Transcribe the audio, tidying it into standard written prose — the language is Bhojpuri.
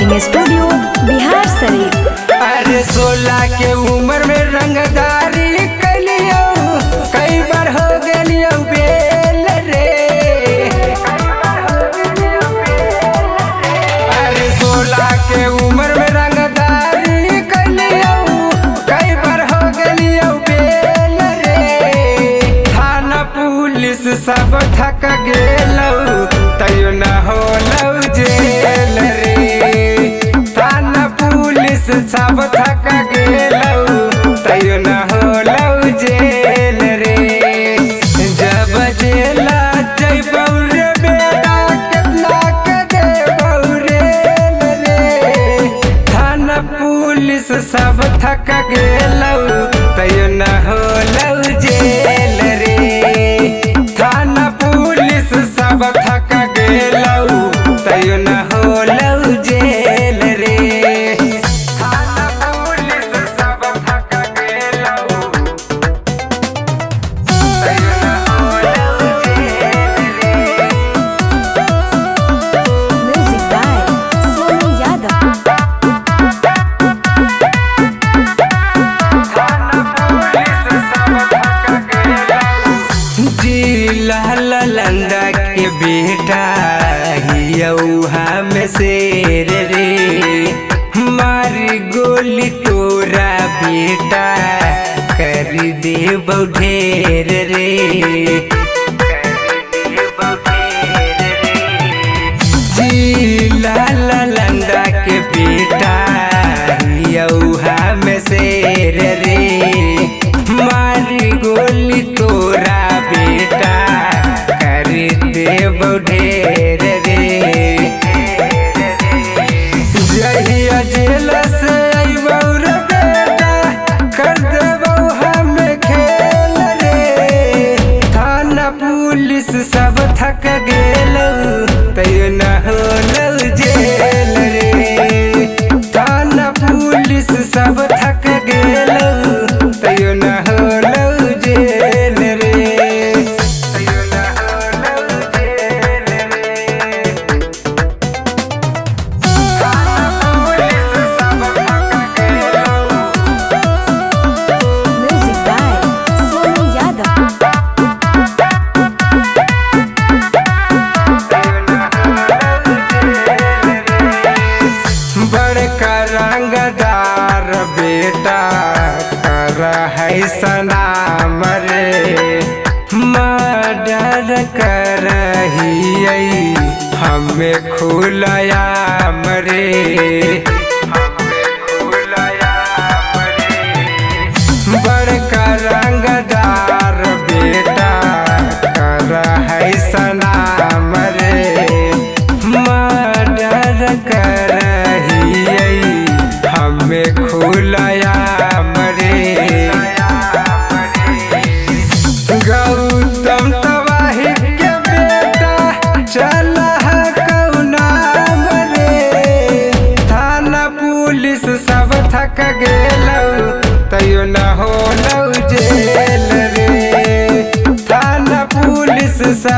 Recording studio Bihar Sharif. अरे 16 के उम्र में रंगदारी कलियो, कई बार हो गलियो बेल रे। अरे 16 के उम्र में रंगदारी कलियो, कई बार हो गलियो बेल रे। थाना पुलिस सब थक गेलौ, तैयो न होलौ जेल रे। थाना पुलिस सब थक गेलौ, तैयो न होलौ जेल रे। जब जेला जइबौ रे बेटा, केतना के देबौ रेल रे। थाना पुलिस सब थक गेलौ, तैयो न होलौ जेल रे। थाना पुलिस सब थक गेलौ, तैयो न होलौ जेल रे। थाना पुलिस सब थक गेलौ, तैयो न होलौ जेल रे। Music by Sonu Yadav. थाना पुलिस सब थक गेलौ। जिला ललंदा के बेटा हियौहा में शेर रे। मारी गोली तोरा बेटा, कर देबौ ढेर रे। जिला ललंदा के बेटा हियौहा में शेर रे। मारी गोली तोरा बेटा, कर देबौ ढेर रे। जहिया जेल से अइबौ रे बेटा, कर देबौ हमें खेल रे। थाना पुलिस सब थक गेलौ, तैयो न होलौ जेल रे। थाना पुलिस सब थक गेलौ, तैयो न होलौ जेल रे। तैयो न होलौ जेल रे। थाना पुलिस सब थक गेलौ, म्यूजिक बाय सोनू यादव। बड़का रंगदार बेटा कर है सलाम रे। मर्डर करहियै हमें खुलयाम रे। बड़का रंगदार बेटा कर है सलाम रे। मर्डर करहियै हमें खुलयाम रे। गौतम तबाही के बेटा चल कौनाम रे। थाना पुलिस सब थक गेलौ, तैयो न होलौ जेल रे। थाना पुलिस सब